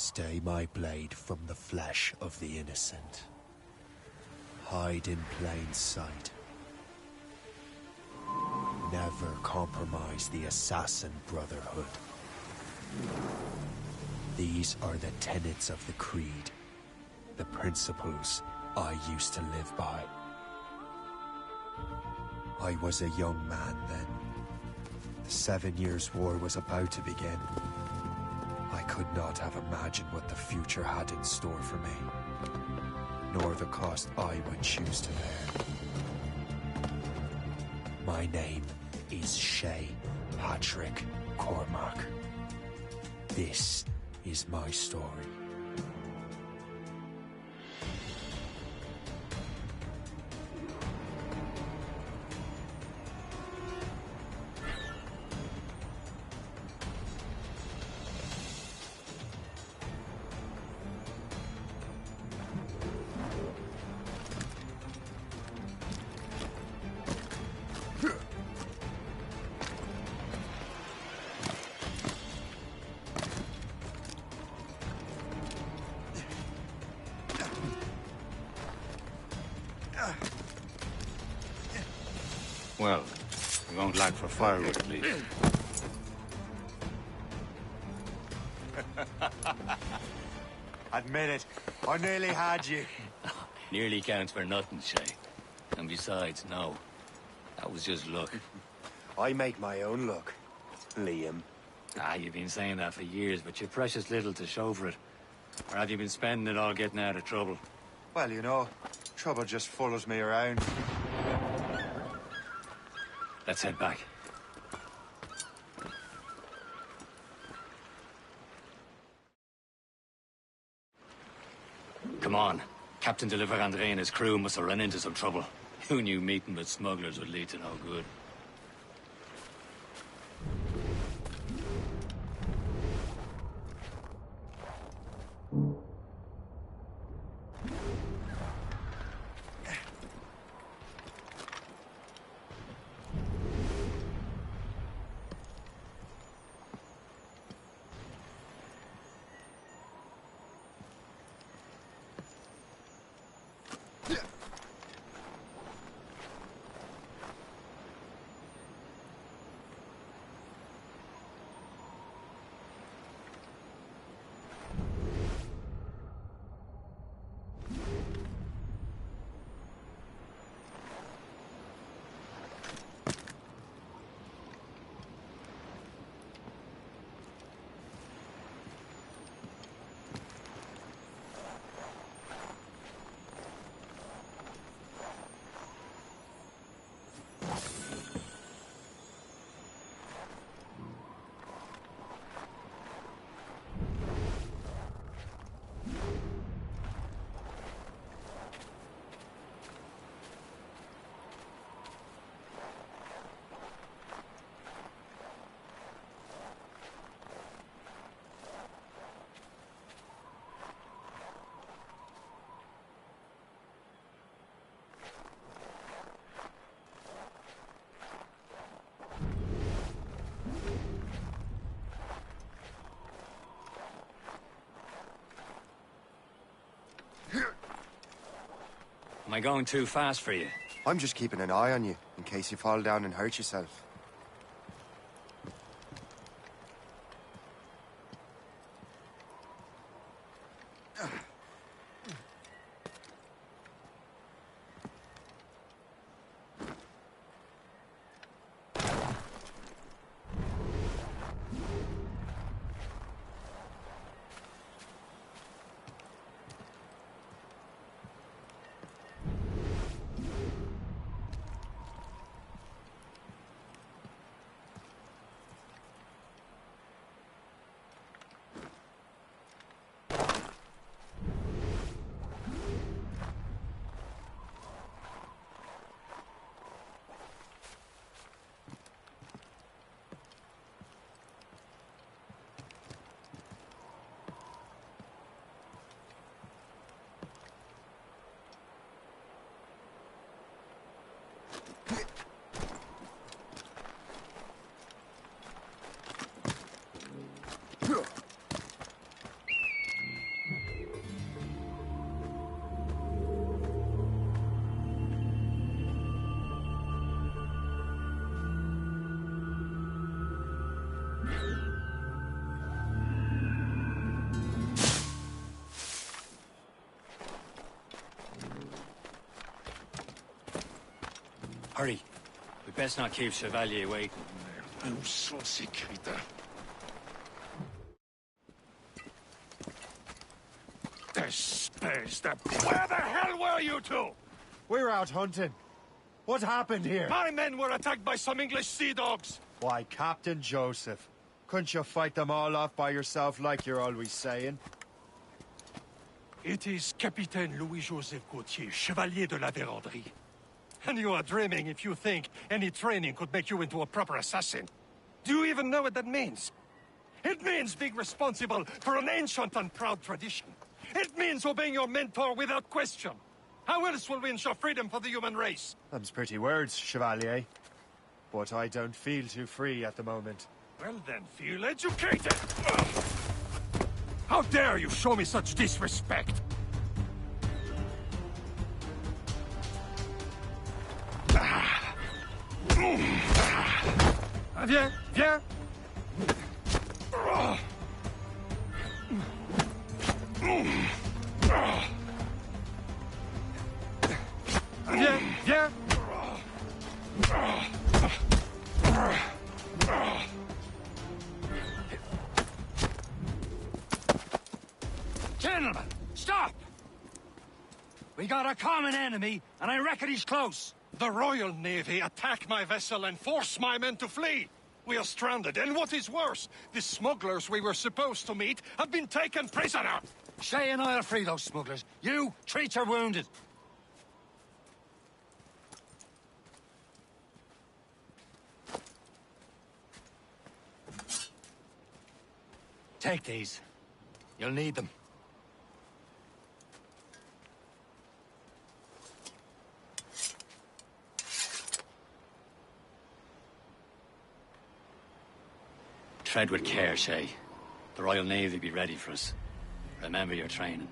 Stay my blade from the flesh of the innocent. Hide in plain sight. Never compromise the Assassin Brotherhood. These are the tenets of the Creed, the principles I used to live by. I was a young man then. The 7 Years' War was about to begin. I could not have imagined what the future had in store for me, nor the cost I would choose to bear. My name is Shay Patrick Cormac. This is my story. Well, we won't lack for firewood, at least. Admit it, I nearly had you. Nearly counts for nothing, Shay. And besides, no. That was just luck. I make my own luck, Liam. You've been saying that for years, but you've precious little to show for it. Or have you been spending it all getting out of trouble? Well, you know, trouble just follows me around. Let's head back. Come on. Captain de Liverandre and his crew must have run into some trouble. Who knew meeting with smugglers would lead to no good? Am I going too fast for you? I'm just keeping an eye on you, in case you fall down and hurt yourself. Hurry. We best not keep Chevalier waiting. Où sont ces crétins? Espèce de... Where the hell were you two? We're out hunting. What happened here? My men were attacked by some English sea dogs. Why, Captain Joseph. Couldn't you fight them all off by yourself like you're always saying? It is Capitaine Louis-Joseph Gauthier, Chevalier de la Vérendrye. And you are dreaming if you think any training could make you into a proper assassin. Do you even know what that means? It means being responsible for an ancient and proud tradition. It means obeying your mentor without question. How else will we ensure freedom for the human race? Them's pretty words, Chevalier. But I don't feel too free at the moment. Well then, feel educated! Ugh. How dare you show me such disrespect? Viens, viens! Viens, viens! Gentlemen, stop! We got a common enemy, and I reckon he's close. The Royal Navy attack my vessel and force my men to flee. We are stranded, and what is worse, the smugglers we were supposed to meet have been taken prisoner. Shay and I'll free those smugglers. You, treat your wounded. Take these. You'll need them. Tread with care, Shay. The Royal Navy will be ready for us. Remember your training.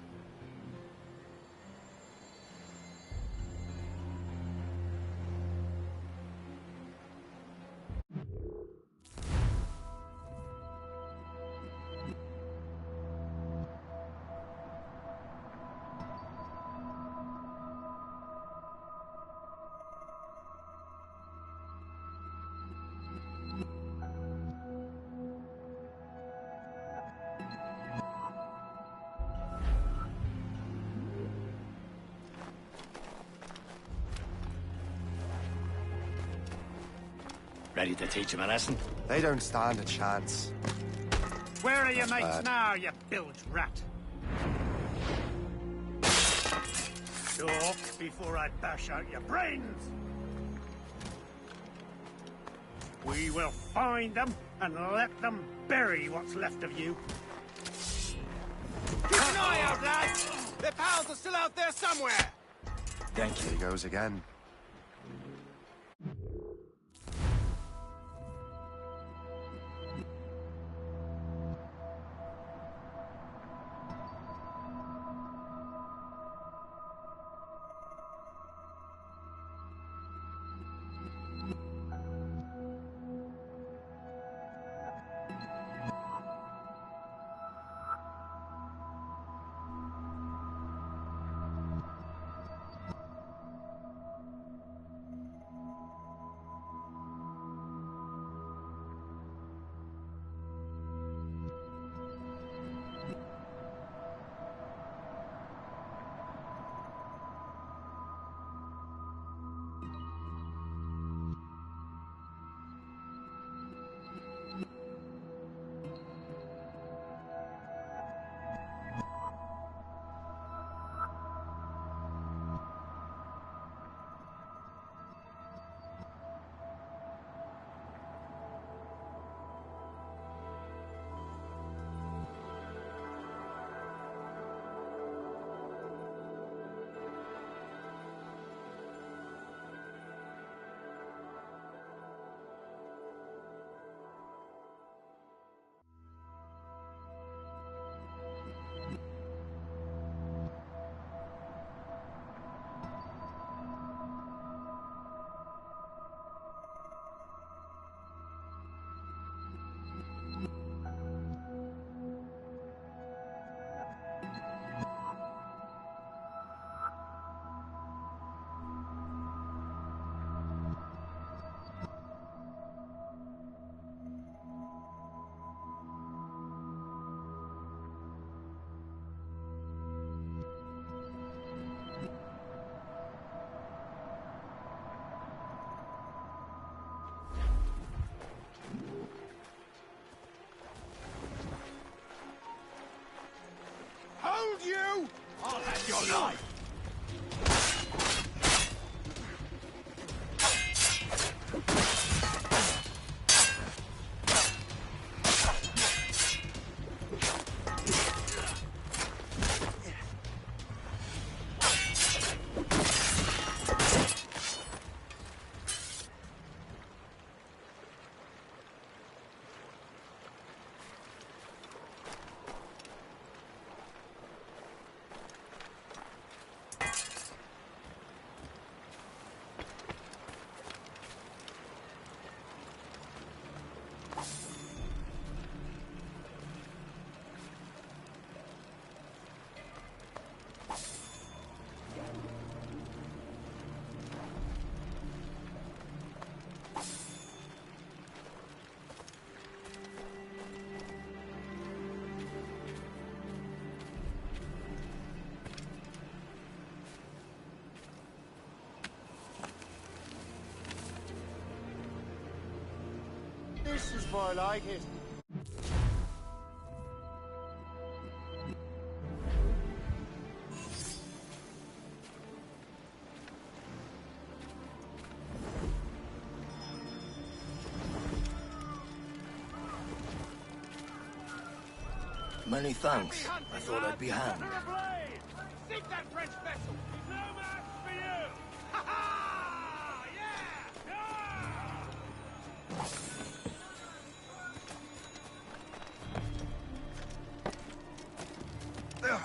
Ready to teach him a lesson? They don't stand a chance. Where are your mates now, you bilge rat? Talk before I bash out your brains! We will find them and let them bury what's left of you. Keep an eye out, lads! Their pals are still out there somewhere! Thank Here he goes again. killed you! I'll have your life! This is more like it. Many thanks. I thought I'd be hanged. Sink that French vessel! No match for you! Ha ha! Yeah!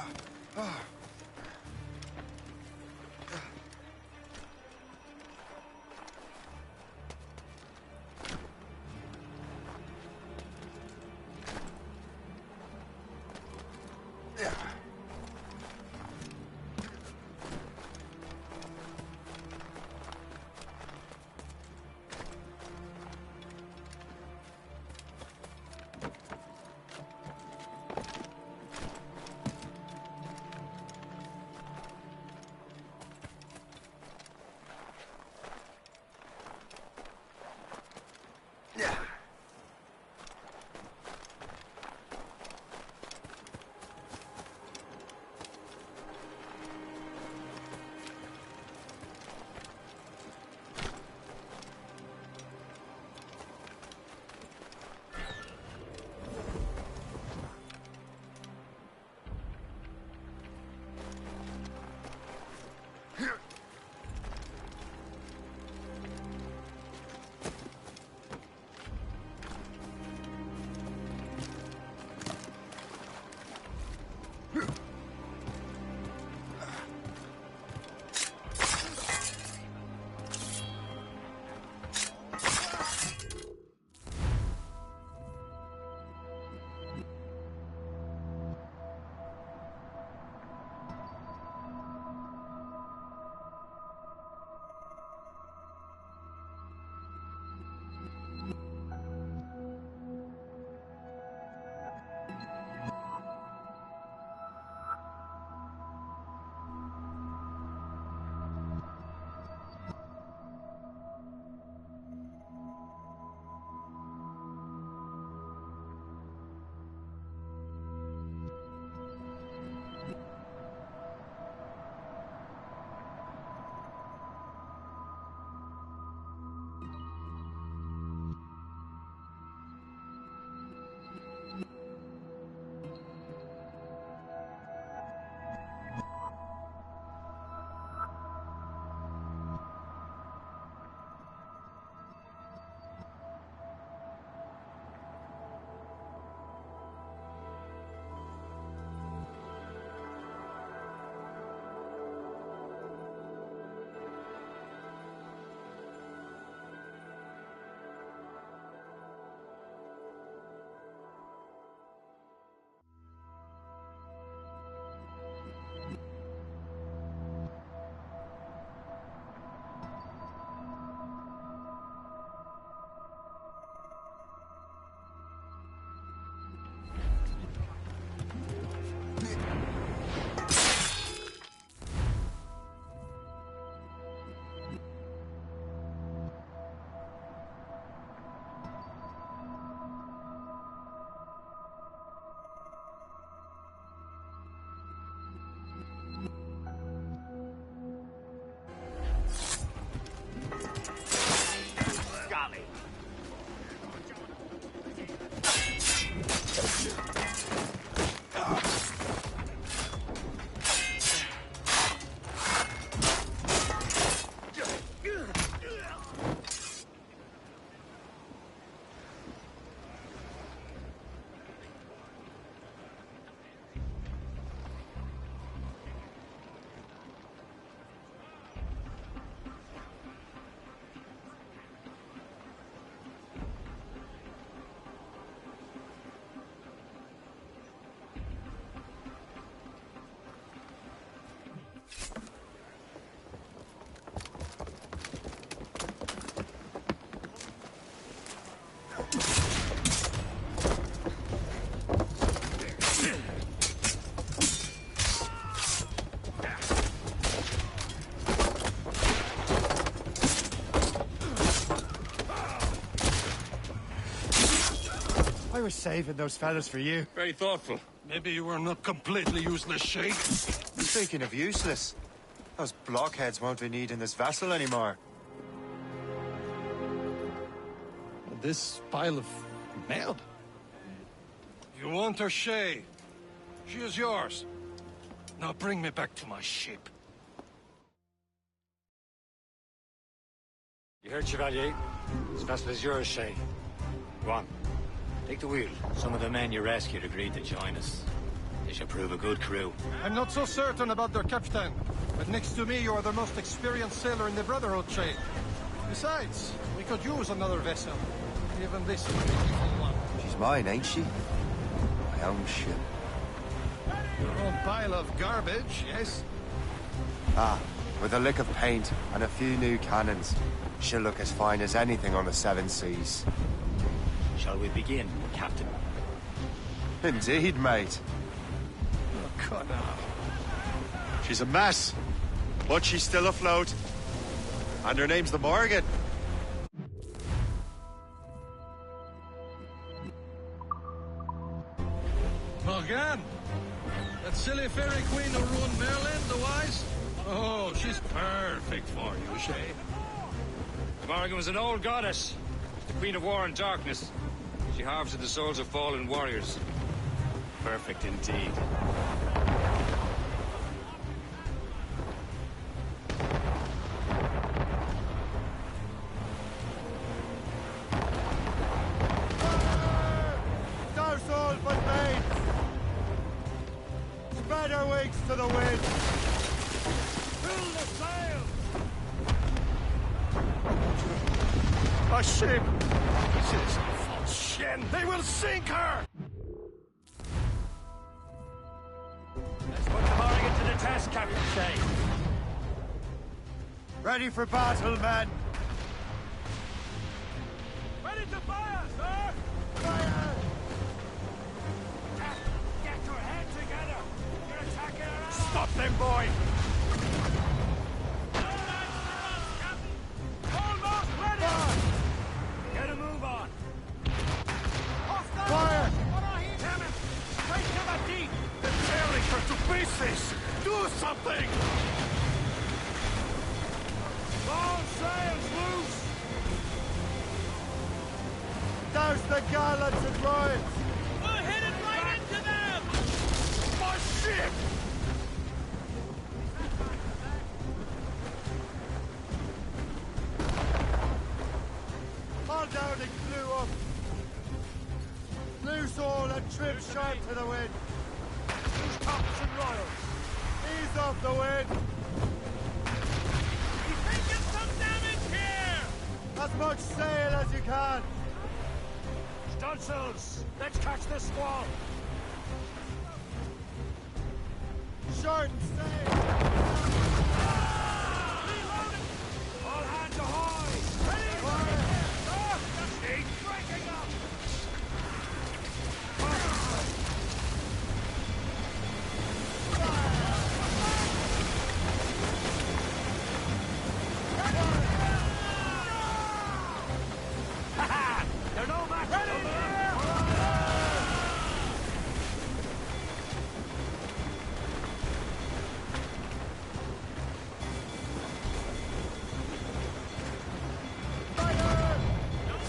was saving those fellas for you. Very thoughtful. Maybe you were not completely useless, Shay. Speaking of useless, those blockheads won't be needing this vessel anymore. This pile of merde. You want her, Shay? She is yours. Now bring me back to my ship. You heard, Chevalier? This vessel is yours, Shay. Go on. Take the wheel. Some of the men you rescued agreed to join us. They should prove a good crew. I'm not so certain about their captain, but next to me you are the most experienced sailor in the Brotherhood, Shay. Besides, we could use another vessel. Even this beautiful one. She's mine, ain't she? My own ship. Your own pile of garbage, yes? Ah, with a lick of paint and a few new cannons, she'll look as fine as anything on the Seven Seas. Shall we begin, Captain? Indeed, mate. Oh, God, now. She's a mess, but she's still afloat. And her name's the Morgan. Morgan? That silly fairy queen who ruined Merlin, the wise? Oh, she's perfect for you, Shay. Morgan was an old goddess. The Queen of War and Darkness. She harvested the souls of fallen warriors. Perfect indeed. Douse all but mates! Spread her wings to the wind! Fill the sails! A ship! This is a false shin! They will sink her! Let's put the Morgan to the test, Captain Shay. Ready for battle, men! Ready to fire, sir! Fire! Get your head together! You're attacking our allies! Stop them, boy! Almost ready! Get a move on. Hostile! Fire! What are he? Damn it! Straight to the deep! They're tearing her to pieces! Do something! All sails loose! Douse the gallants and royals! We'll hit it right into them! My ship! Haul down and clew up! Loose all and trim sharp to the wind! Loose tops and royals! Ease off the wind! He's taking some damage here! As much sail as you can! Stunsails! Let's catch this squall! Shorten sail! Reloading! All hands ahoy! Ready! Sir! The steam's breaking up! They're no match.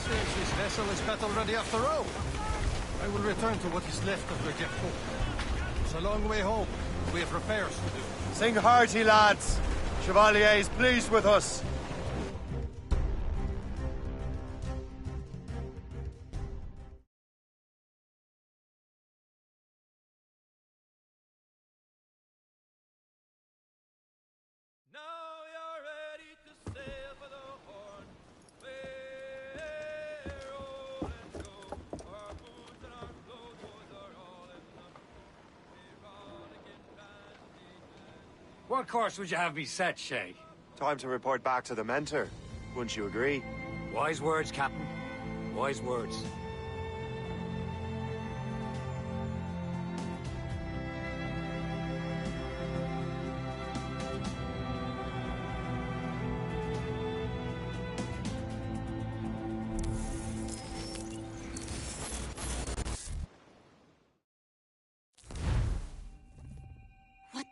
Seems this vessel is battle ready after all. I will return to what is left of the depot. It's a long way home. We have repairs to do. Sing hearty, lads! Chevalier is pleased with us! Now you're ready to sail for the Horn. We're rolling go. Our boots and our clothes are all in the We're rollicking bandy. What course would you have me set, Shay? Time to report back to the mentor. Wouldn't you agree? Wise words, Captain. Wise words.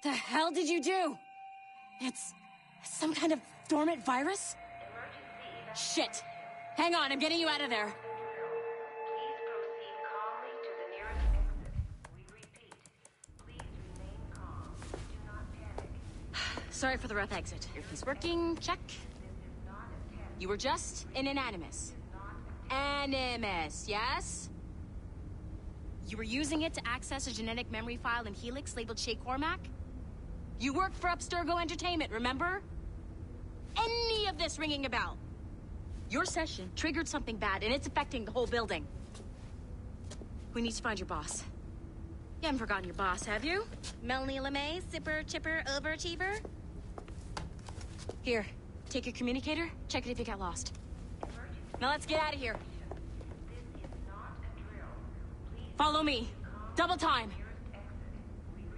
The hell did you do? It's some kind of dormant virus? Shit! Hang on, I'm getting you out of there. Please proceed calmly to the nearest exit. We repeat, please remain calm. Do not panic. Sorry for the rough exit. Earpiece working, check. You were just in an Animus. Animus, yes? You were using it to access a genetic memory file in Helix labeled Shay Cormac? You worked for Abstergo Entertainment, remember? Any of this ringing a bell? Your session triggered something bad, and it's affecting the whole building. We need to find your boss. You haven't forgotten your boss, have you? Melanie LeMay, zipper, chipper, overachiever? Here, take your communicator, check it if you got lost. Now let's get out of here. Follow me. Double time.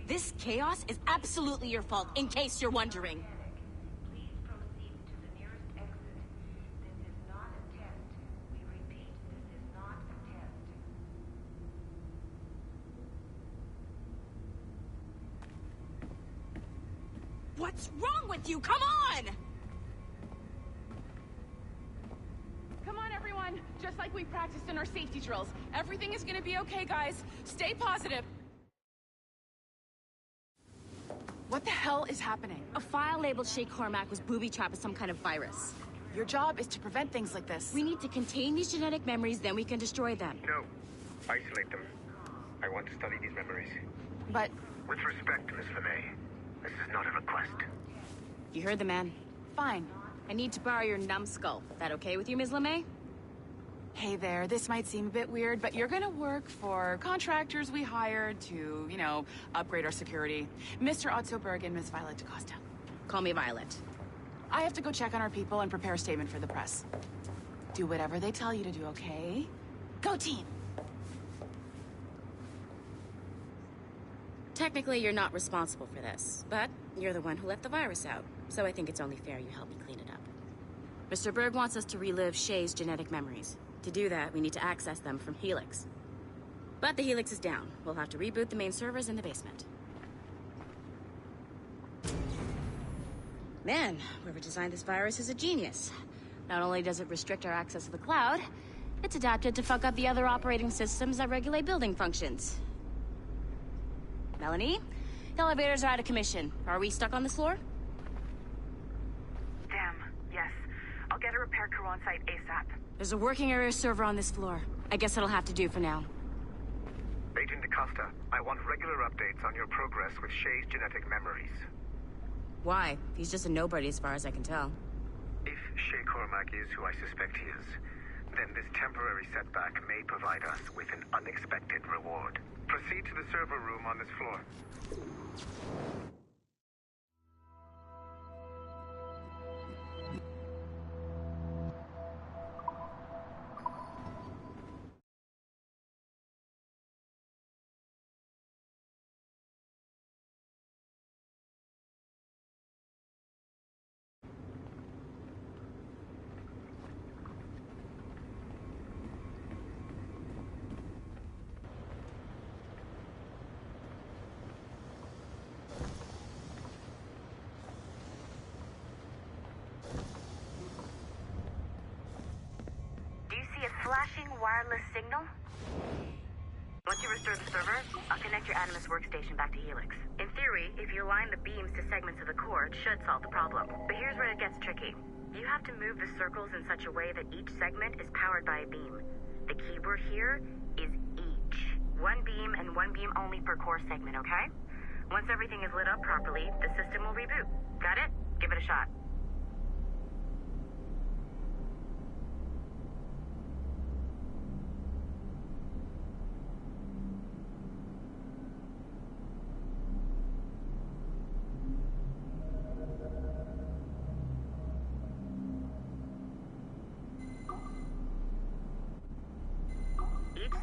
This chaos is absolutely your fault, in case you're wondering. Please proceed to the nearest exit. This is not a test. We repeat, this is not a test. What's wrong with you? Come on! Come on, everyone. Just like we practiced in our safety drills. Everything is gonna be okay, guys. Stay positive. What the hell is happening? A file labeled Shay Cormac was booby-trapped with some kind of virus. Your job is to prevent things like this. We need to contain these genetic memories, then we can destroy them. No. Isolate them. I want to study these memories. But... With respect, Miss LeMay, this is not a request. You heard the man. Fine. I need to borrow your numbskull. That okay with you, Ms. LeMay? Hey there, this might seem a bit weird, but you're gonna work for contractors we hired to, you know, upgrade our security. Mr. Otto Berg and Miss Violet DaCosta. Call me Violet. I have to go check on our people and prepare a statement for the press. Do whatever they tell you to do, okay? Go team! Technically, you're not responsible for this, but you're the one who let the virus out, so I think it's only fair you help me clean it up. Mr. Berg wants us to relive Shay's genetic memories. To do that, we need to access them from Helix. But the Helix is down. We'll have to reboot the main servers in the basement. Man, whoever designed this virus is a genius. Not only does it restrict our access to the cloud, it's adapted to fuck up the other operating systems that regulate building functions. Melanie, the elevators are out of commission. Are we stuck on this floor? Damn, yes. I'll get a repair crew on site ASAP. There's a working area server on this floor. I guess that'll have to do for now. Agent DaCosta, I want regular updates on your progress with Shay's genetic memories. Why? He's just a nobody as far as I can tell. If Shay Cormac is who I suspect he is, then this temporary setback may provide us with an unexpected reward. Proceed to the server room on this floor. Flashing wireless signal? Once you restore the server, I'll connect your Animus workstation back to Helix. In theory, if you align the beams to segments of the core, it should solve the problem. But here's where it gets tricky. You have to move the circles in such a way that each segment is powered by a beam. The keyword here is each. One beam and one beam only per core segment, okay? Once everything is lit up properly, the system will reboot. Got it? Give it a shot.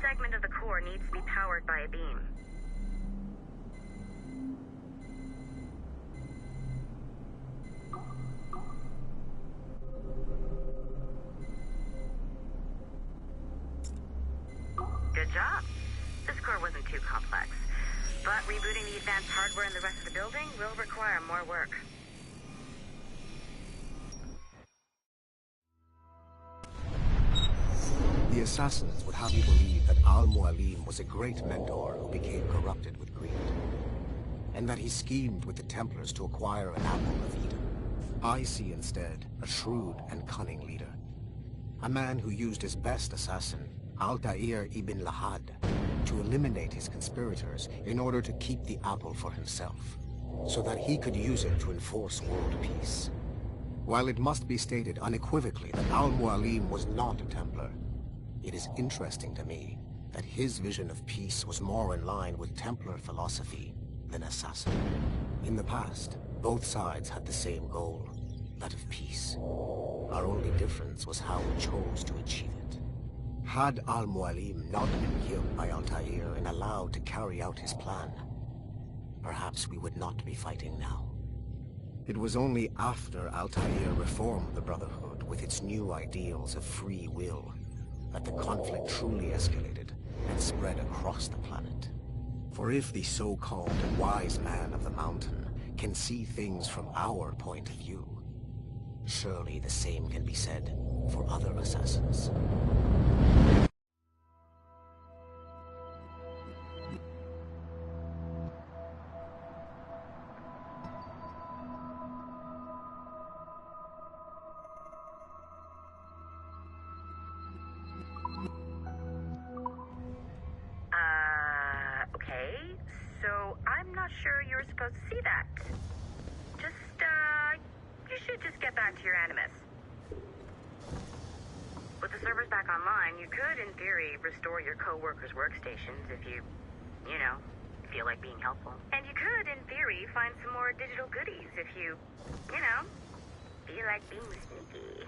Segment of the core needs to be powered by a beam. Good job. This core wasn't too complex. But rebooting the advanced hardware in the rest of the building will require more work. The assassins would have you believe that Al-Mualim was a great mentor who became corrupted with greed, and that he schemed with the Templars to acquire an apple of Eden. I see instead a shrewd and cunning leader, a man who used his best assassin, Altair ibn Lahad, to eliminate his conspirators in order to keep the apple for himself, so that he could use it to enforce world peace. While it must be stated unequivocally that Al-Mualim was not a Templar, it is interesting to me that his vision of peace was more in line with Templar philosophy than assassin. In the past, both sides had the same goal, that of peace. Our only difference was how we chose to achieve it. Had Al-Mualim not been killed by Altair and allowed to carry out his plan, perhaps we would not be fighting now. It was only after Altair reformed the Brotherhood with its new ideals of free will that the conflict truly escalated and spread across the planet. For if the so-called wise man of the mountain can see things from our point of view, surely the same can be said for other assassins. Okay, so I'm not sure you're supposed to see that. You should just get back to your Animus. With the servers back online, you could, in theory, restore your co-workers' workstations if you feel like being helpful. And you could, in theory, find some more digital goodies if you feel like being sneaky.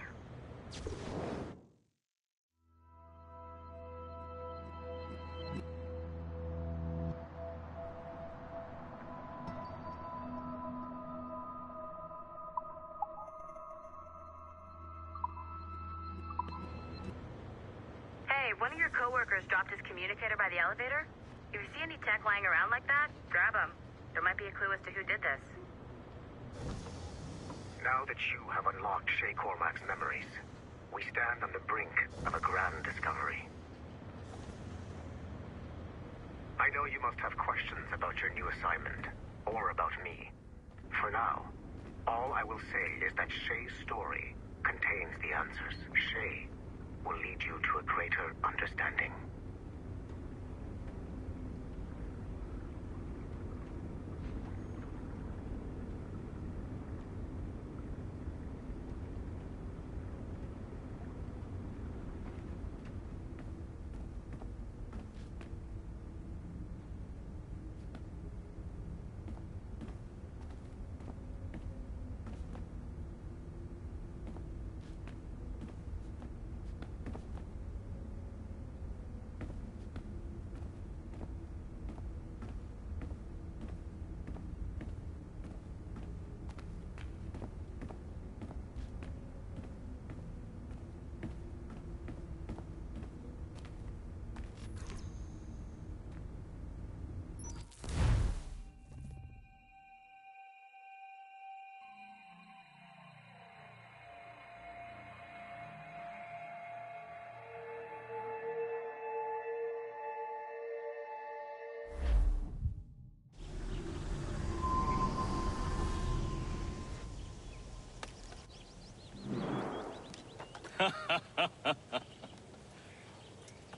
One of your coworkers dropped his communicator by the elevator. If you see any tech lying around like that, grab them. There might be a clue as to who did this. Now that you have unlocked Shay Cormac's memories, we stand on the brink of a grand discovery. I know you must have questions about your new assignment, or about me. For now, all I will say is that Shay's story contains the answers. Shay will lead you to a greater understanding.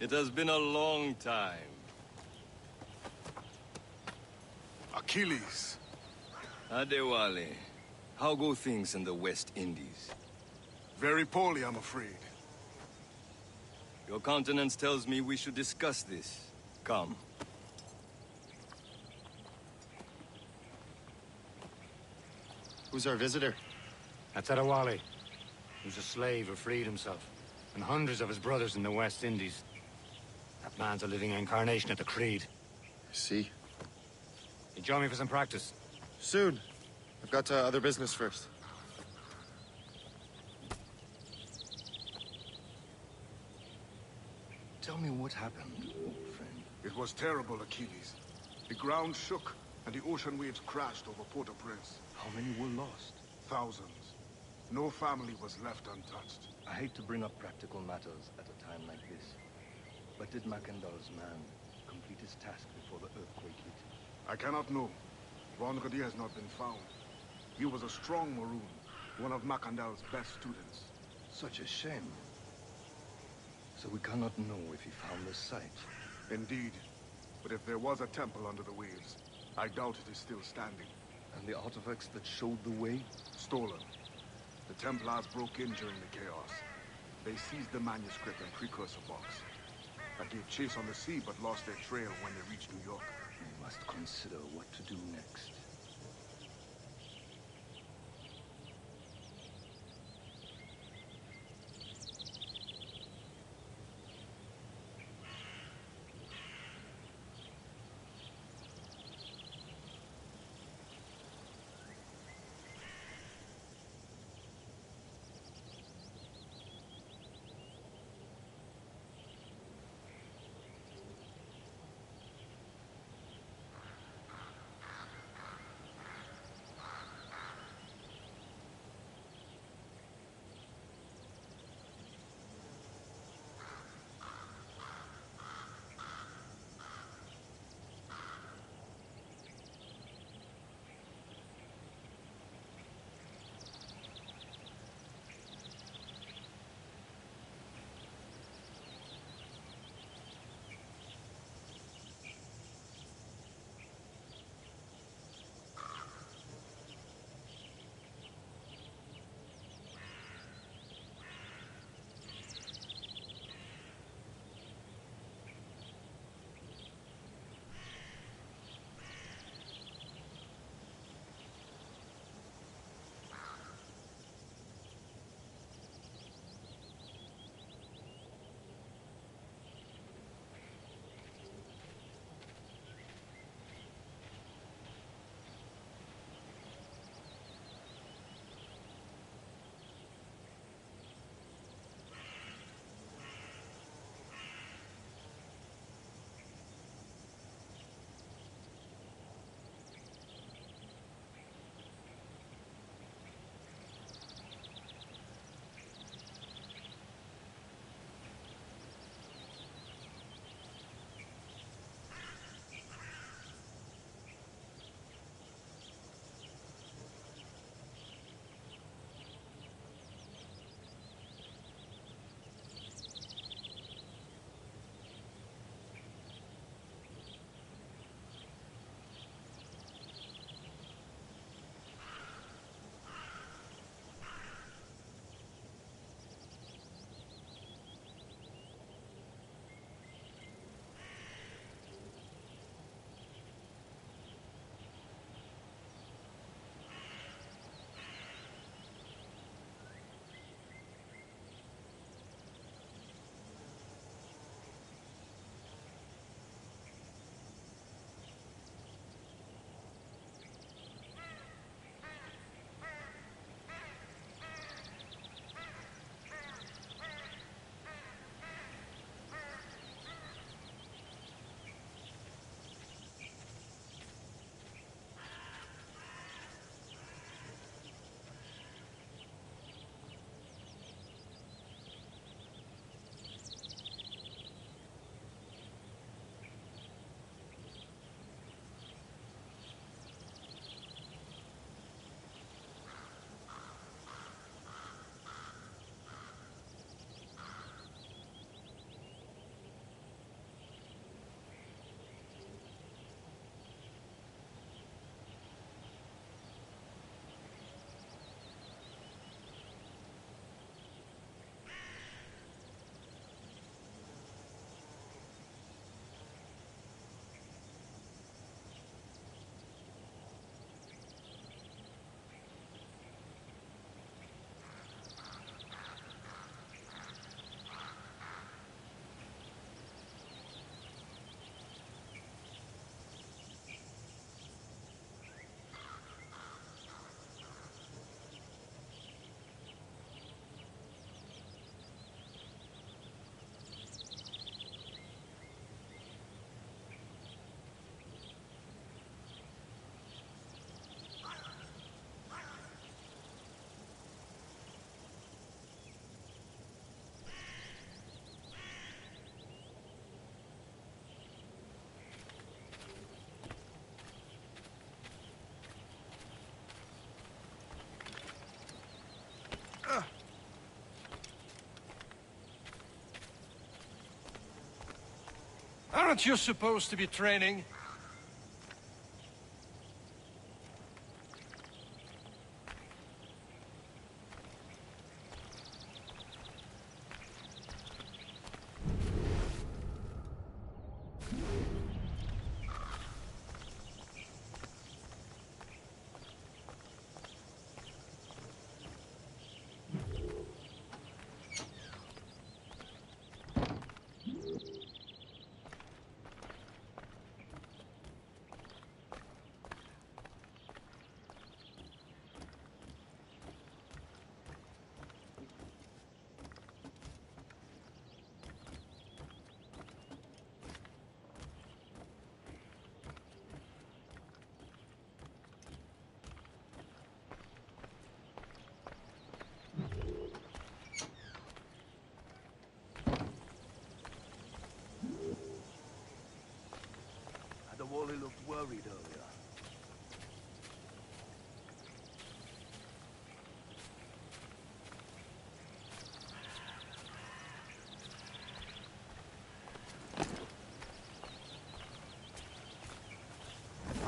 It has been a long time. Achilles. Adewale, how go things in the West Indies? Very poorly, I'm afraid. Your countenance tells me we should discuss this. Come. Who's our visitor? That's Adewale. He was a slave who freed himself, and hundreds of his brothers in the West Indies. That man's a living incarnation of the Creed. See? You join me for some practice? Soon. I've got other business first. Tell me what happened, old friend. It was terrible, Achilles. The ground shook, and the ocean waves crashed over Port-au-Prince. How many were lost? Thousands. No family was left untouched. I hate to bring up practical matters at a time like this, but did Macandal's man complete his task before the earthquake hit? I cannot know. Ronradi has not been found. He was a strong Maroon, one of Macandal's best students. Such a shame. So we cannot know if he found the site. Indeed. But if there was a temple under the waves, I doubt it is still standing. And the artifacts that showed the way? Stolen. The Templars broke in during the chaos. They seized the manuscript and precursor box. I gave chase on the sea, but lost their trail when they reached New York. We must consider what to do next. Aren't you supposed to be training? The Wally looked worried earlier.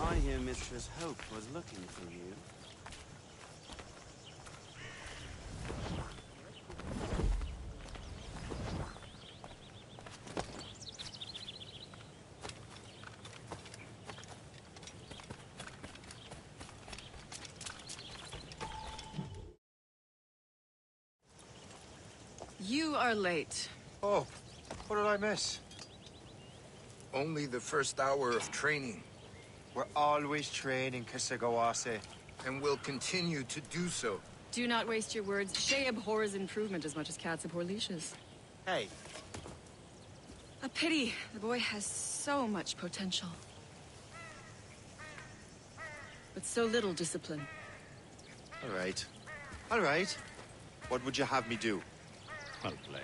I hear Mistress Hope was looking for you. You are late. Oh, what did I miss? Only the first hour of training. We're always training, Kisagawase. And will continue to do so. Do not waste your words. Shay abhors improvement as much as cats abhor leashes. Hey. A pity. The boy has so much potential. But so little discipline. All right. All right. What would you have me do? Well played.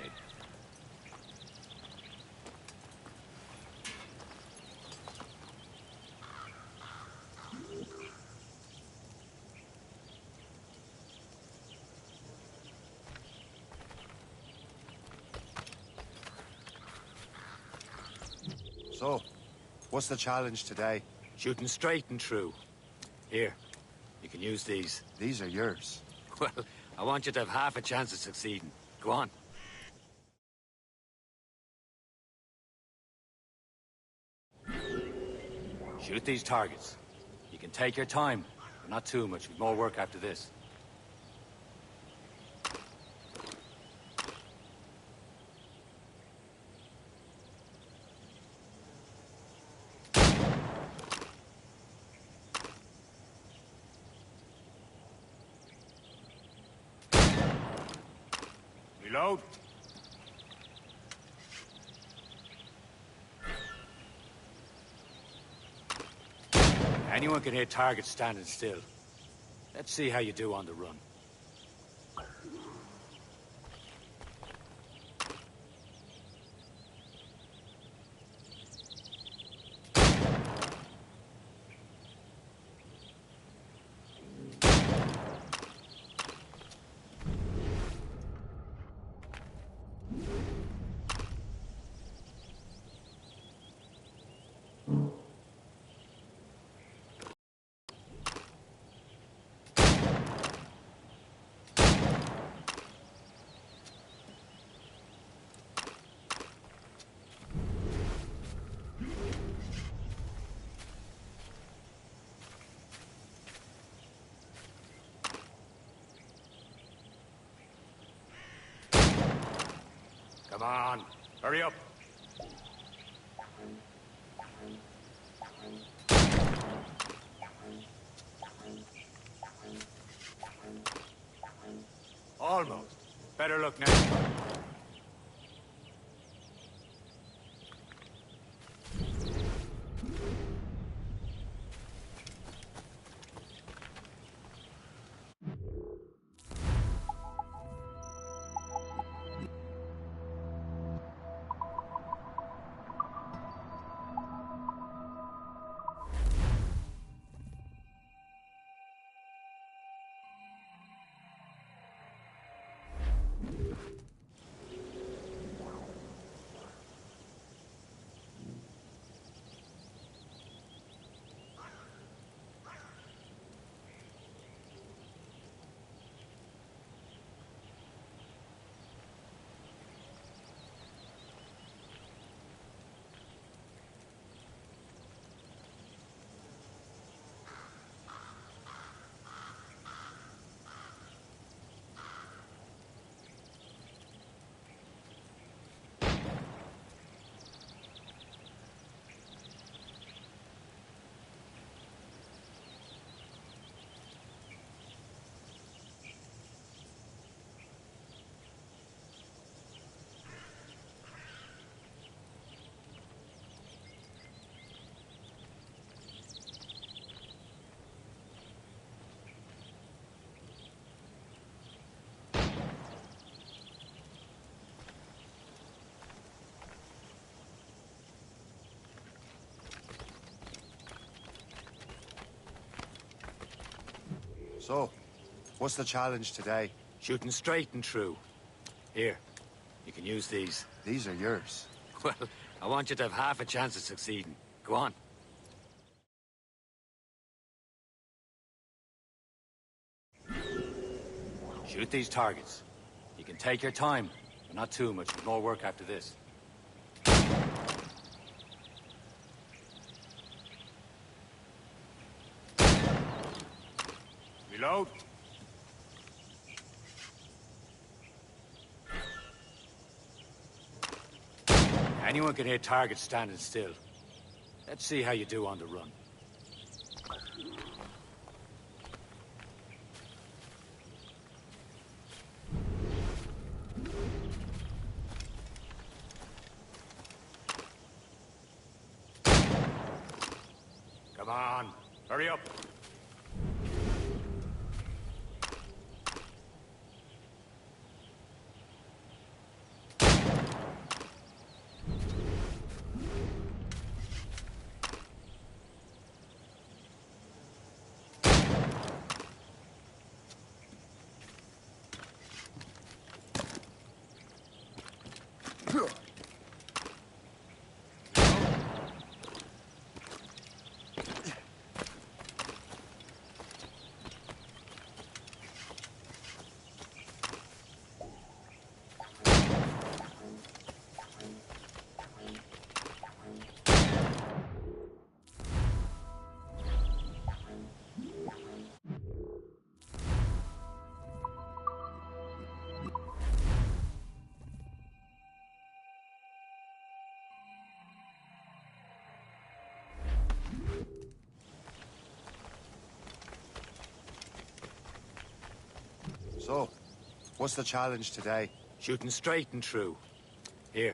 So, what's the challenge today? Shooting straight and true. Here, you can use these. These are yours. Well, I want you to have half a chance of succeeding. Go on. Shoot these targets. You can take your time, but not too much. We've more work after this. Reload. Anyone can hit targets standing still. Let's see how you do on the run. Come on, hurry up. Almost. Better look next time. So, what's the challenge today? Shooting straight and true. Here, you can use these. These are yours. Well, I want you to have half a chance of succeeding. Go on. Shoot these targets. You can take your time, but not too much. More work after this. Reload. Anyone can hit targets standing still. Let's see how you do on the run. Come on, hurry up. So, what's the challenge today? Shooting straight and true. Here.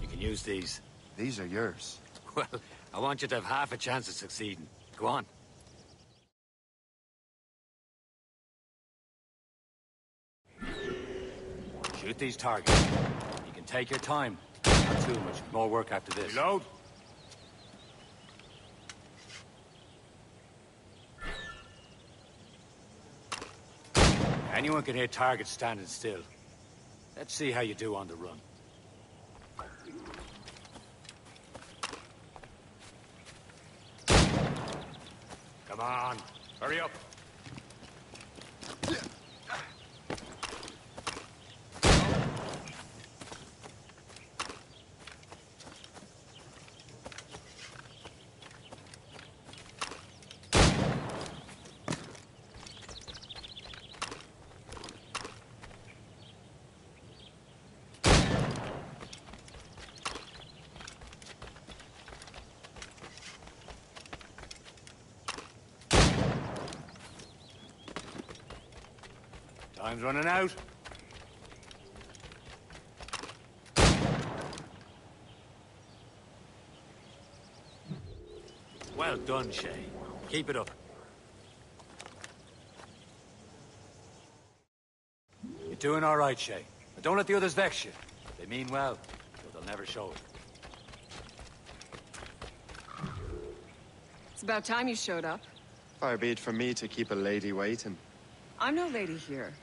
You can use these. These are yours. Well, I want you to have half a chance of succeeding. Go on. Shoot these targets. You can take your time. Not too much. More work after this. Reload. Anyone can hit targets standing still. Let's see how you do on the run. Come on, hurry up. Time's running out. Well done, Shay. Keep it up. You're doing all right, Shay. But don't let the others vex you. They mean well, but they'll never show it. It's about time you showed up. Far be it from me to keep a lady waiting. I'm no lady here.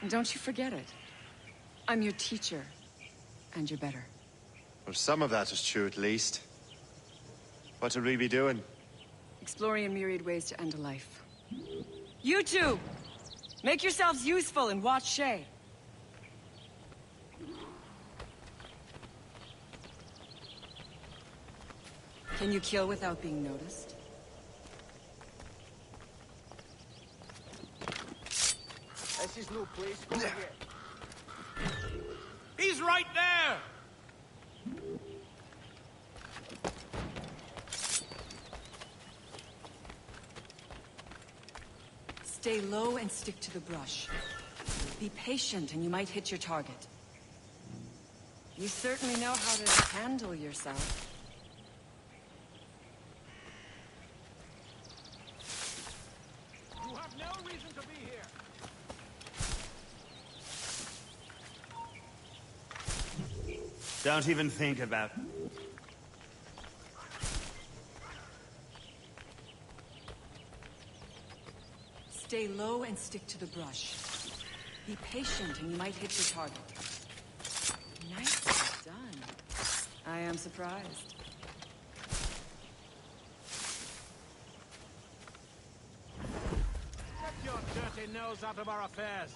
And don't you forget it. I'm your teacher. And you're better. Well, some of that is true at least. What would we be doing? Exploring a myriad ways to end a life. You two! Make yourselves useful and watch Shay. Can you kill without being noticed? This is no place for you. He's right there! Stay low and stick to the brush. Be patient and you might hit your target. You certainly know how to handle yourself. You have no reason to be here. Don't even think about it. Stay low and stick to the brush. Be patient and you might hit your target. Nicely done. I am surprised. Get your dirty nose out of our affairs.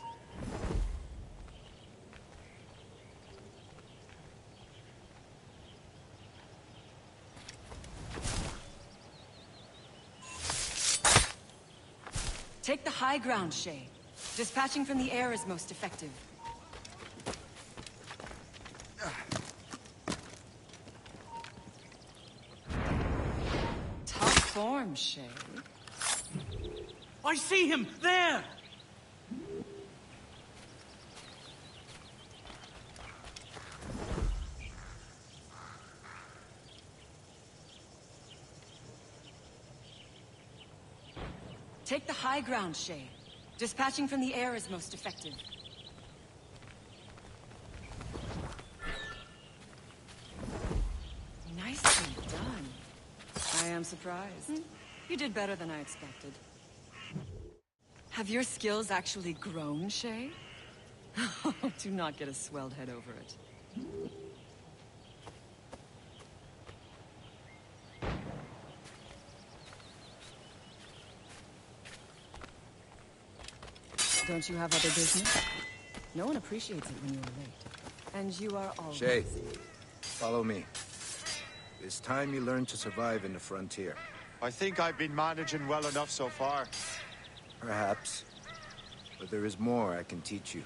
Take the high ground, Shay. Dispatching from the air is most effective. Top form, Shay. I see him! There! Take the high ground, Shay. Dispatching from the air is most effective. Nicely done. I am surprised. You did better than I expected. Have your skills actually grown, Shay? Do not get a swelled head over it. Don't you have other business? No one appreciates it when you are late. And you are always... Shay, follow me. It's time you learn to survive in the frontier. I think I've been managing well enough so far. Perhaps. But there is more I can teach you.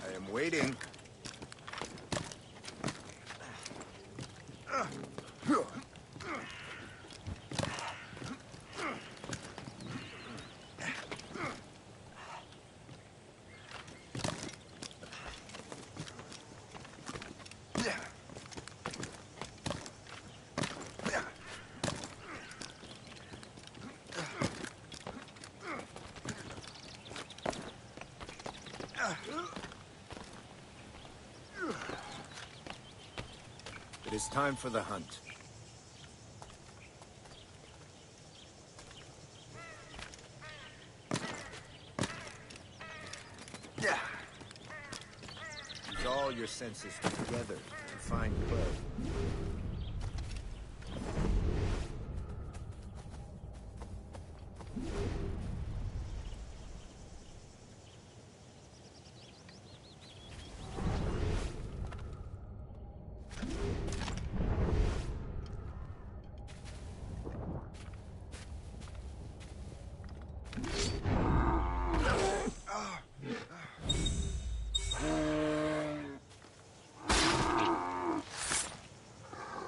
I am waiting. It is time for the hunt. Use all your senses together to find prey.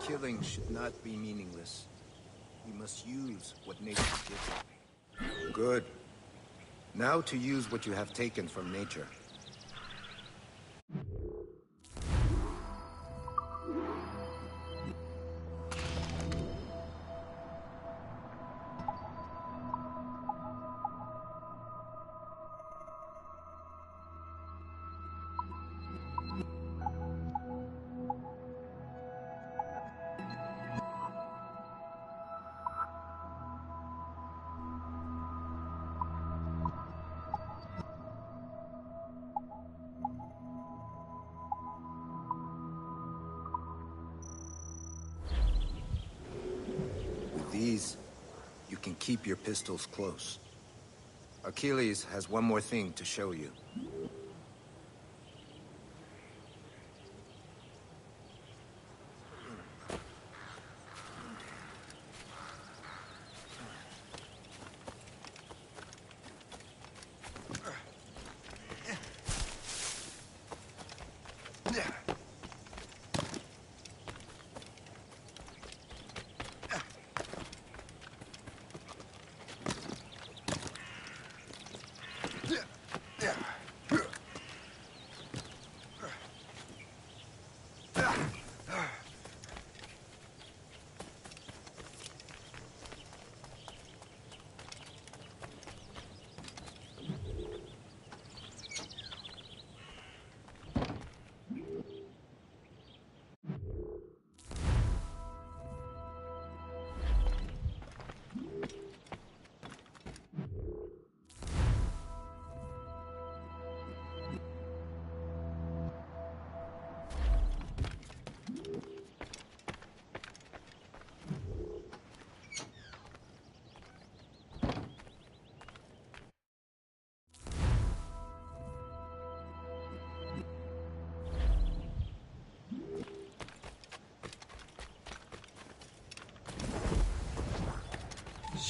Killing should not be meaningless. We must use what nature gives. Good. Now to use what you have taken from nature. These, you can keep your pistols close. Achilles has one more thing to show you.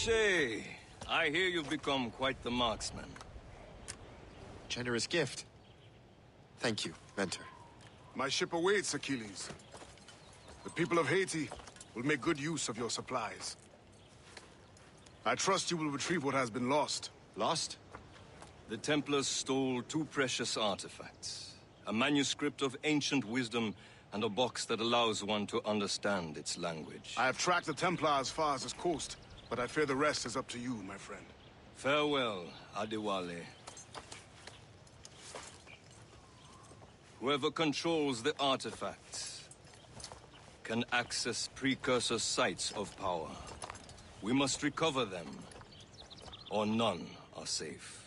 Shay, I hear you've become quite the marksman. Generous gift. Thank you, Mentor. My ship awaits, Achilles. The people of Haiti will make good use of your supplies. I trust you will retrieve what has been lost. Lost? The Templars stole 2 precious artifacts. A manuscript of ancient wisdom and a box that allows one to understand its language. I have tracked the Templar as far as this coast, but I fear the rest is up to you, my friend. Farewell, Adewale. Whoever controls the artifacts can access precursor sites of power. We must recover them, or none are safe.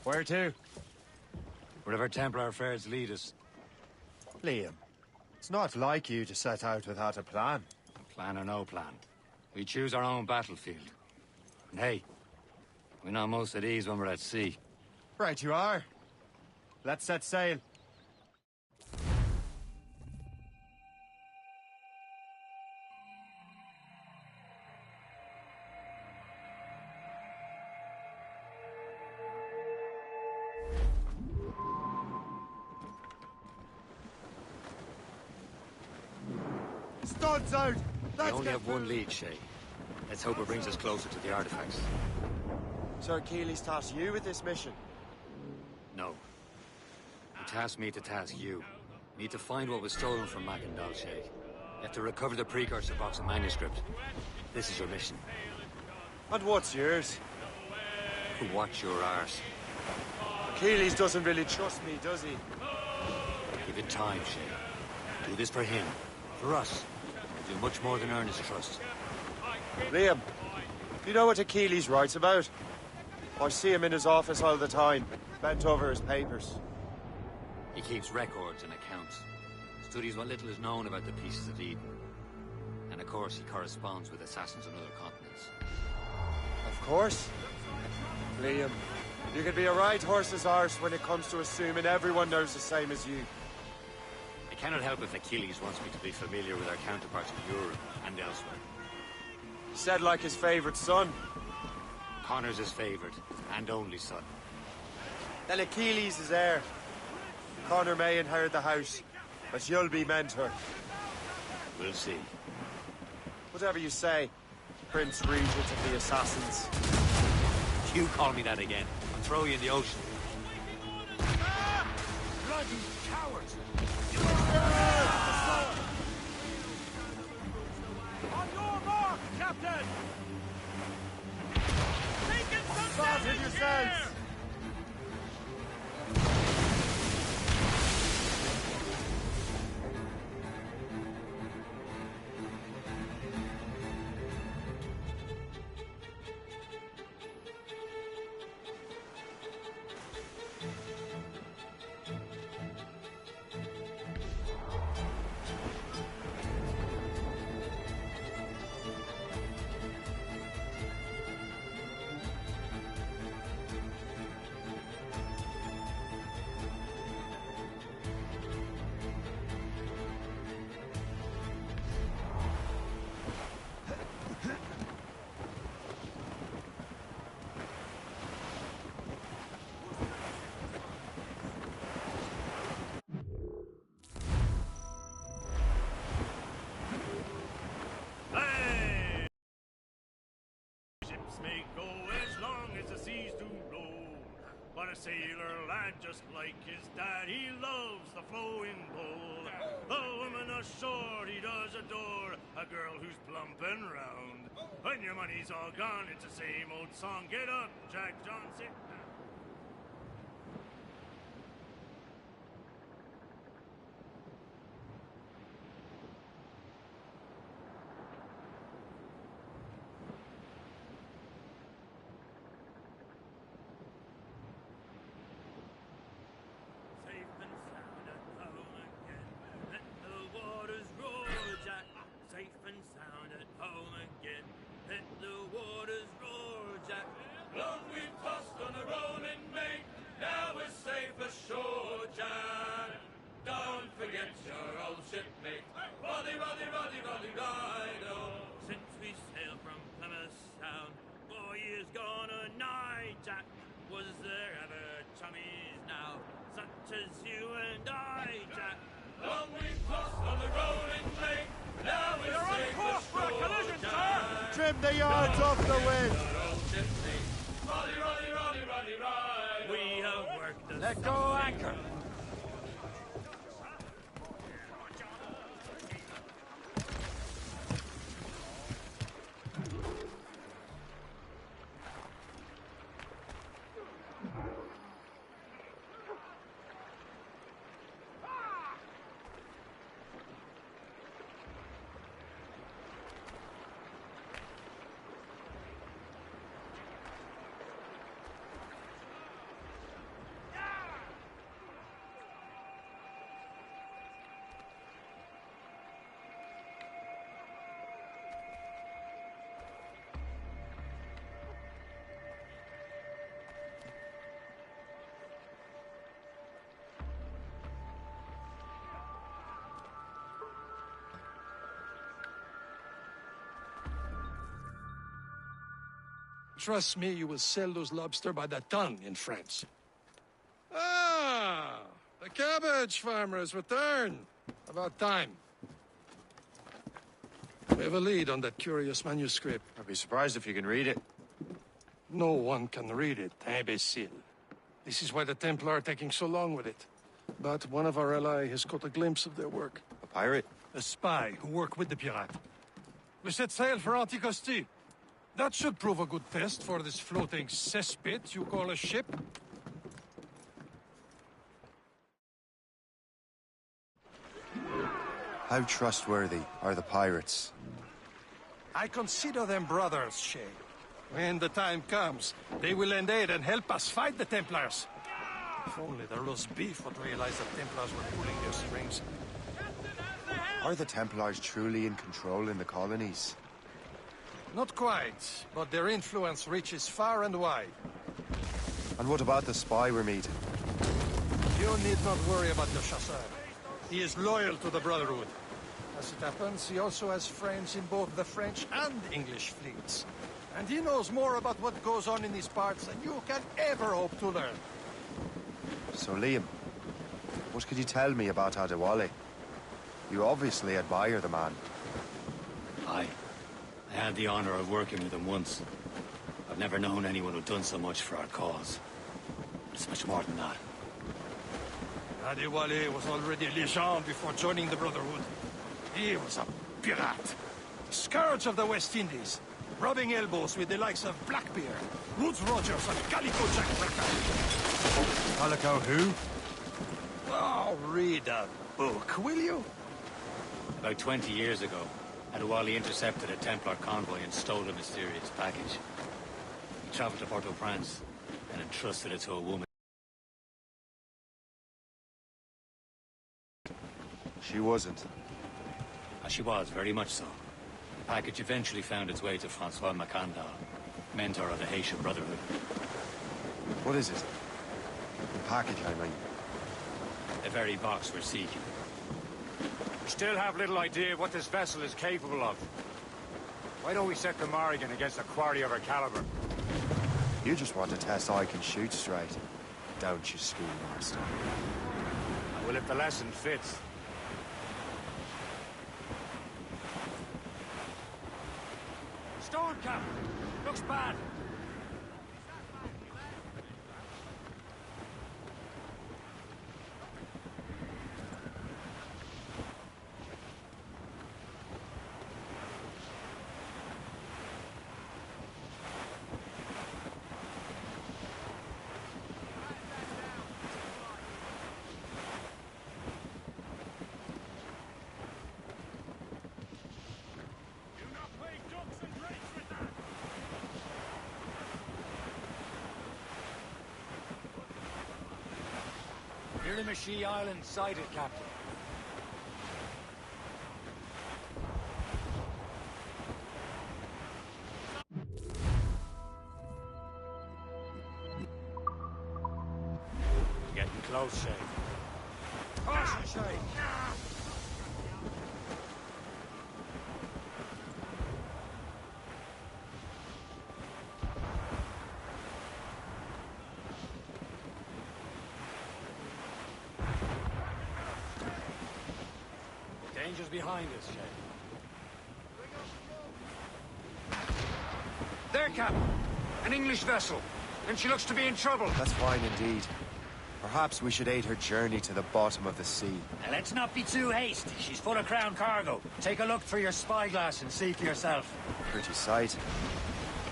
Where to? Wherever Templar affairs lead us. Liam, it's not like you to set out without a plan. Plan or no plan. We choose our own battlefield. And hey, we know most at ease when we're at sea. Right you are. Let's set sail. Studs out! We only have one lead, Shay. Let's hope it brings us closer to the artifacts. Sir Achilles tasked you with this mission? No. He tasked me to task you. We need to find what was stolen from Mackandal, Shay. You have to recover the precursor box and manuscript. This is your mission. And what's yours? Watch your arse. Achilles doesn't really trust me, does he? Give it time, Shay. Do this for him. For us. Do much more than earn his trust. Liam, do you know what Achilles writes about? I see him in his office all the time, bent over his papers. He keeps records and accounts. Studies what little is known about the Pieces of Eden. And of course, he corresponds with assassins on other continents. Of course. Liam, you can be a right horse's arse when it comes to assuming everyone knows the same as you. I cannot help if Achilles wants me to be familiar with our counterparts in Europe and elsewhere. He said like his favorite son. Connor's his favorite and only son. Then Achilles is heir. Connor may inherit the house, but you'll be mentor. We'll see. Whatever you say, Prince Regent of the Assassins. You call me that again, I'll throw you in the ocean. Bloody cowards! On your mark, Captain! Taking some damage here! ships may go as long as the seas do roll. But a sailor lad just like his dad, he loves the flowing bowl. A woman ashore he does adore, a girl who's plump and round. When your money's all gone, it's the same old song. Get up, Jack John, sit down. Trim the yards off the wind! We have worked the Let go anchor! Trust me, you will sell those lobster by the ton in France. Ah, the cabbage farmers return. About time. We have a lead on that curious manuscript. I'd be surprised if you can read it. No one can read it, imbecile. This is why the Templar are taking so long with it. But one of our allies has caught a glimpse of their work. A pirate? A spy who worked with the pirate. We set sail for Anticosti. That should prove a good test for this floating cesspit you call a ship. How trustworthy are the pirates? I consider them brothers, Shay. When the time comes, they will lend aid and help us fight the Templars. If only the roast beef would realize the Templars were pulling their strings. Are the Templars truly in control in the colonies? Not quite, but their influence reaches far and wide. And what about the spy we're meeting? You need not worry about the Chasseur. He is loyal to the Brotherhood. As it happens, he also has friends in both the French and English fleets. And he knows more about what goes on in these parts than you can ever hope to learn. So, Liam, what could you tell me about Adewale? You obviously admire the man. I had the honor of working with him once. I've never known anyone who'd done so much for our cause. It's much more than that. Adewale was already a legend before joining the Brotherhood. He was a pirate. The scourge of the West Indies. Rubbing elbows with the likes of Blackbeard, Woodes Rogers, and Calico Jack Brecker. Calico who? Oh, read a book, will you? About 20 years ago, Adewale intercepted a Templar convoy and stole a mysterious package. He traveled to Port-au-Prince and entrusted it to a woman. She wasn't. She was, very much so. The package eventually found its way to Francois Macandal, mentor of the Haitian Brotherhood. What is it? The package, I mean. The very box we're seeking. We still have little idea of what this vessel is capable of. Why don't we set the Morrigan against a quarry of her caliber? You just want to test I can shoot straight, don't you, schoolmaster? Well, if the lesson fits. on, Captain. Looks bad. Miramichi Island sighted, Captain. Getting close, Shay. Caution, Shay! Danger's behind us, Shay. There, Captain. An English vessel. And she looks to be in trouble. That's fine indeed. Perhaps we should aid her journey to the bottom of the sea. Now, let's not be too hasty. She's full of crown cargo. Take a look through your spyglass and see for yourself. Pretty sight.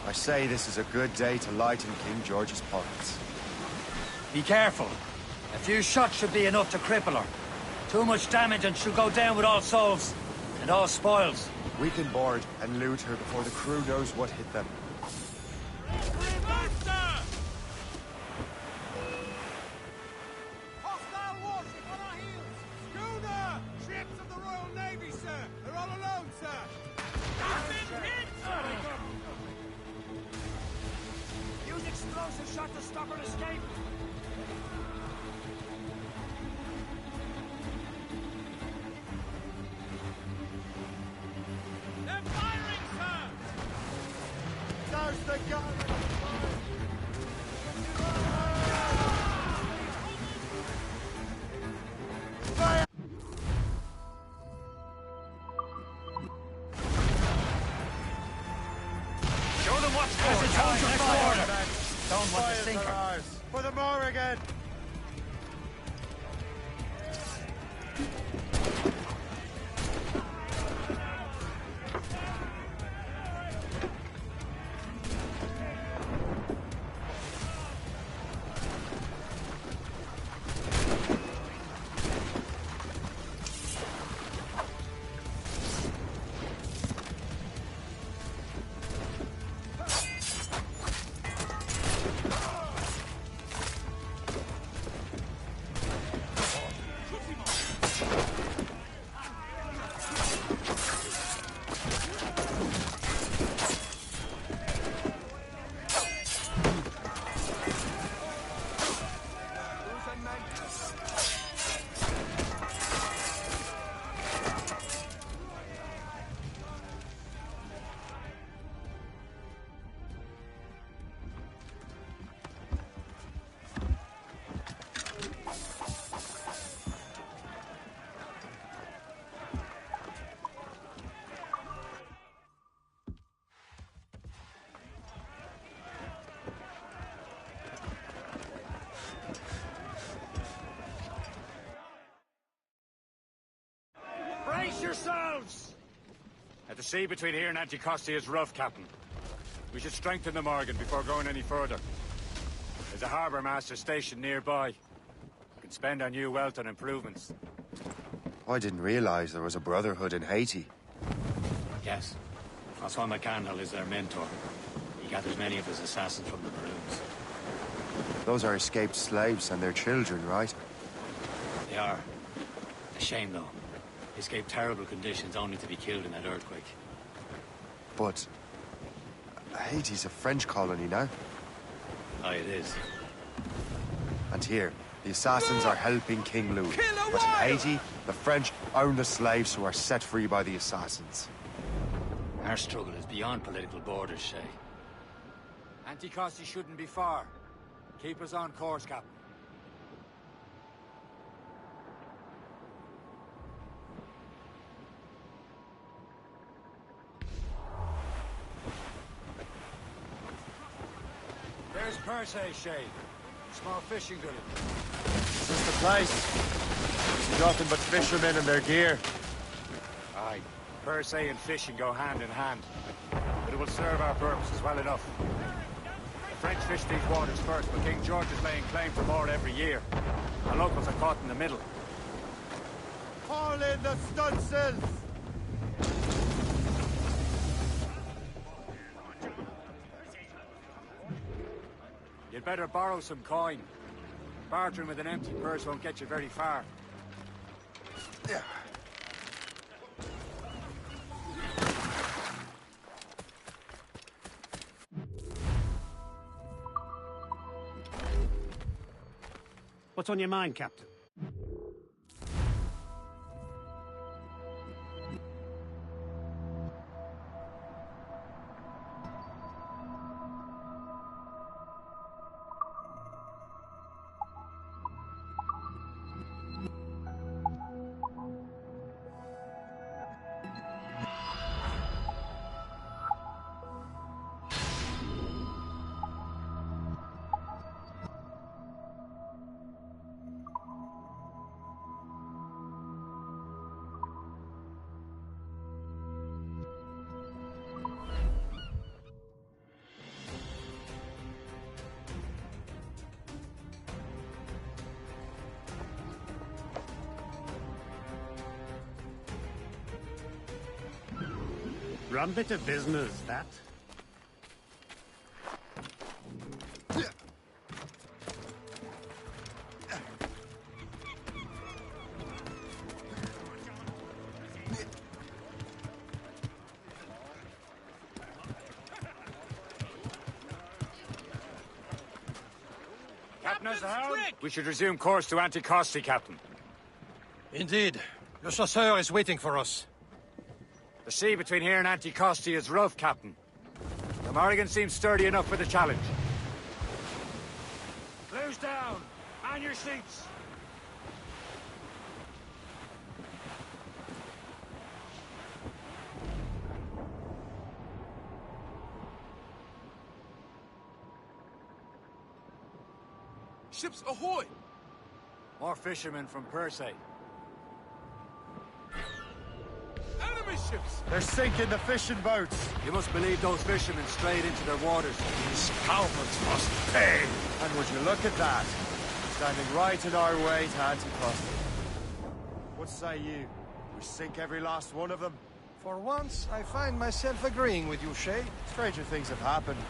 I say this is a good day to lighten King George's pockets. Be careful. A few shots should be enough to cripple her. Too much damage and she'll go down with all souls. And all spoils. We can board and loot her before the crew knows what hit them. Hostile warship on our heels! Schooner! Ships of the Royal Navy, sir! They're all alone, sir! Use explosive shot to stop her escape. They're firing, sir! There's the gun! Fire! Show them what's for. Don't want to sink her. For the Morrigan! Brace yourselves! The sea between here and Anticosti is rough, Captain. We should strengthen the Morgan before going any further. There's a harbour master stationed nearby. We can spend our new wealth on improvements. I didn't realize there was a brotherhood in Haiti. Yes. Francois McCandle is their mentor. He gathers many of his assassins from the Maroons. Those are escaped slaves and their children, right? They are. A shame, though. They escaped terrible conditions only to be killed in that earthquake. But Haiti's a French colony now. Aye, it is. And here, the assassins are helping King Louis. But in Haiti, the French own the slaves who are set free by the assassins. Our struggle is beyond political borders, Shay. Anticosti shouldn't be far. Keep us on course, Captain. Where's Persay, Shay? Small fishing village. This is the place. There's nothing but fishermen and their gear. Aye. Persay and fishing go hand in hand. But it will serve our purposes well enough. The French fish these waters first, but King George is laying claim for more every year. The locals are caught in the middle. Haul in the stunsails! You'd better borrow some coin. Bartering with an empty purse won't get you very far. Yeah. What's on your mind, Captain? Rum bit of business, that. Captain has the helm. We should resume course to Anticosti, Captain. Indeed. Le Chasseur is waiting for us. The sea between here and Anticosti is rough, Captain. The Morrigan seems sturdy enough for the challenge. Close down! Man your seats! Ships ahoy! More fishermen from Persay. Enemy ships! They're sinking the fishing boats. You must believe those fishermen strayed into their waters. These cowards must pay! And would you look at that? Standing right in our way to Anticosti. What say you? We sink every last one of them? For once, I find myself agreeing with you, Shay. Stranger things have happened.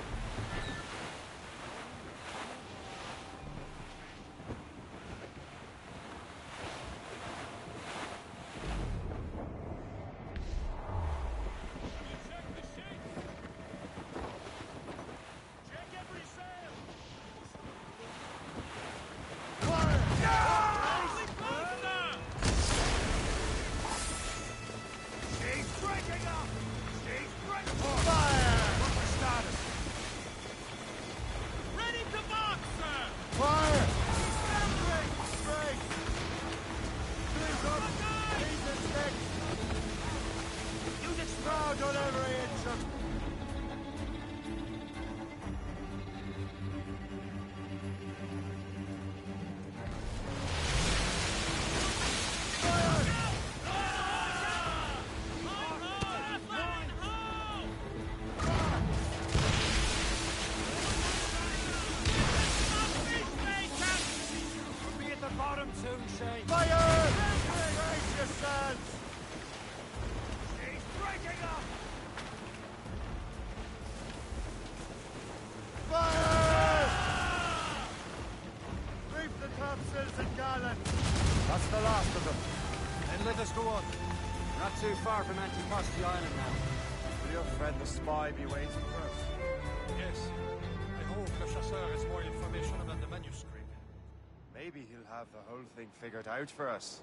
That's the last of them. Then let us go on. Not too far from Anticosti Island now. Will your friend the spy be waiting for us? Yes. I hope Le Chasseur has more information about the manuscript. Maybe he'll have the whole thing figured out for us.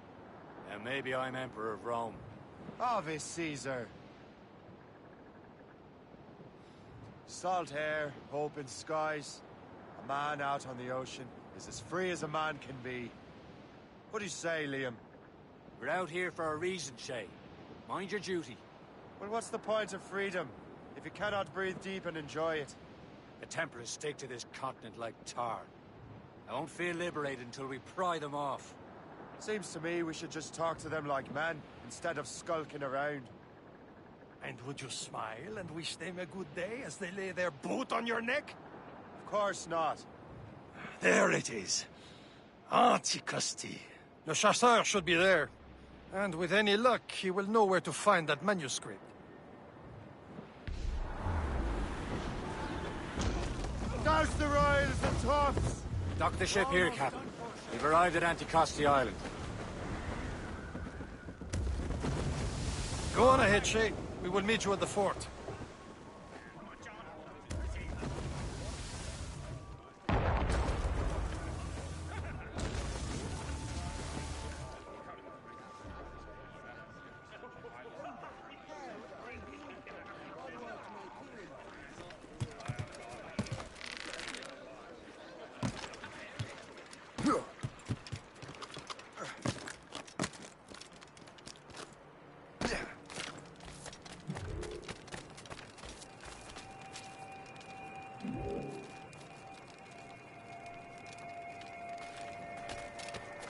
And maybe I'm Emperor of Rome. Ave Caesar. Salt air, hope in skies. A man out on the ocean is as free as a man can be. What do you say, Liam? We're out here for a reason, Shay. Mind your duty. Well, what's the point of freedom if you cannot breathe deep and enjoy it? The Templars stick to this continent like tar. I won't feel liberated until we pry them off. Seems to me we should just talk to them like men, instead of skulking around. And would you smile and wish them a good day as they lay their boot on your neck? Of course not. There it is. Anticosti. Le Chasseur should be there. And with any luck, he will know where to find that manuscript. Douse the royals and toughs! Dock the ship here, Captain. We've arrived at Anticosti Island. Go on ahead, Shay. We will meet you at the fort.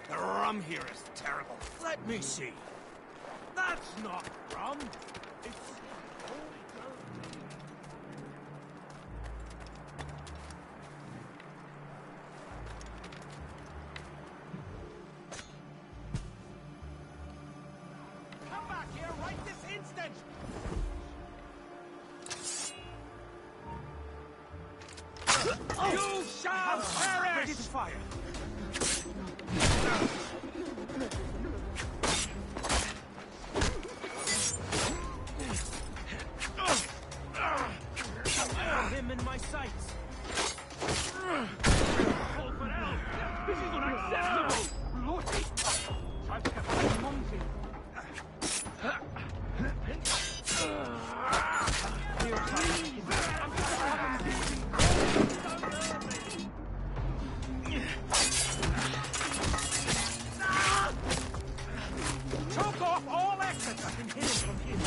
The rum here is terrible. Let me see. That's not rum. It's... Come back here right this instant! You shall perish! Ready to fire. Him in my sights. This is unacceptable. Lordy, I've kept my monkey. Choke off all exits. I can hit it from here.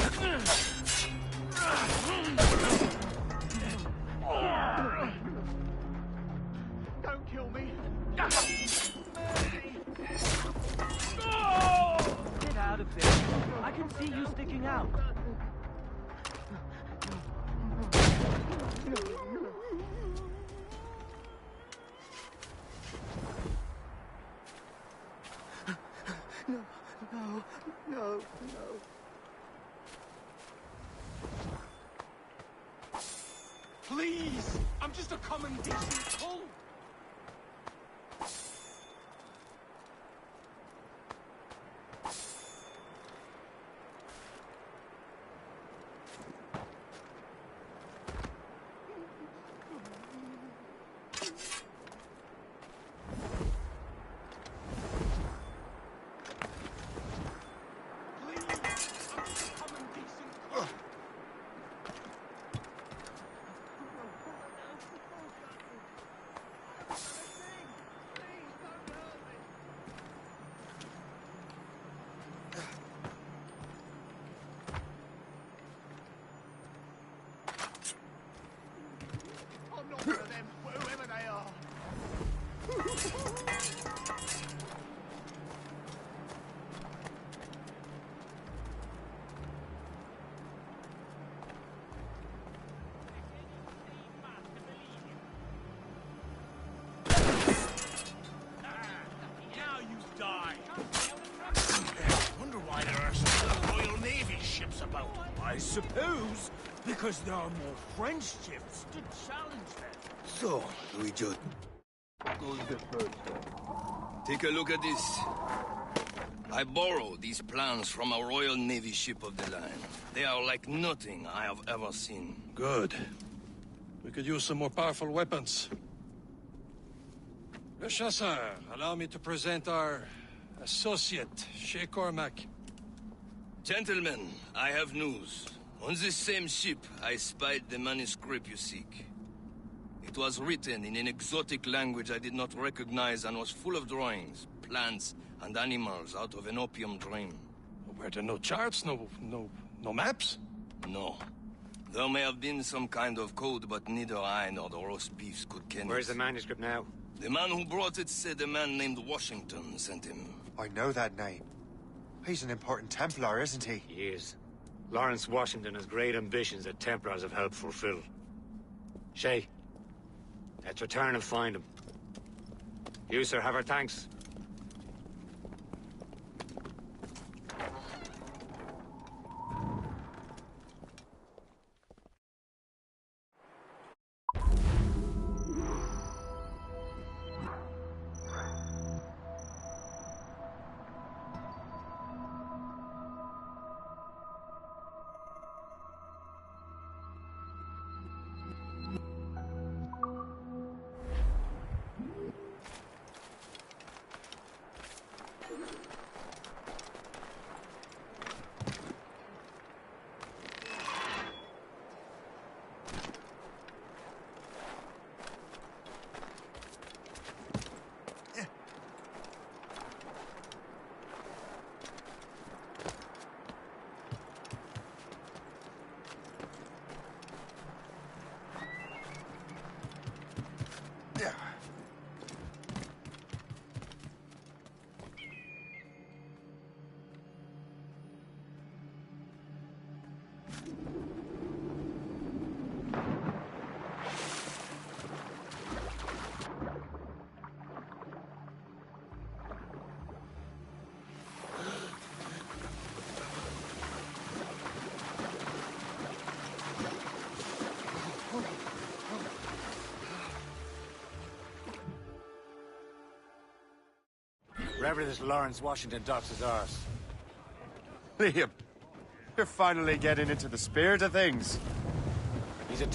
Don't kill me. Get out of there. I can see you sticking out. No. Please! I'm just a common decent tool! For them, whoever they are. Now you die. Wonder why there are some Royal Navy ships about. I suppose because there are more French ships to challenge them. So, Louis Judd. Goes the first. Take a look at this. I borrowed these plans from a Royal Navy ship of the line. They are like nothing I have ever seen. Good. We could use some more powerful weapons. Le Chasseur, allow me to present our associate, Shay Cormac. Gentlemen, I have news. On this same ship, I spied the manuscript you seek. It was written in an exotic language I did not recognize and was full of drawings, plants, and animals out of an opium dream. Were there no charts, no maps? No. There may have been some kind of code, but neither I nor the roast beefs could ken it. Where's the manuscript now? The man who brought it said a man named Washington sent him. I know that name. He's an important Templar, isn't he? He is. Lawrence Washington has great ambitions that Templars have helped fulfill. Shay, let's return and find him. You, sir, have our thanks. Wherever this Lawrence Washington docks is ours. Liam, you're finally getting into the spirit of things. He's a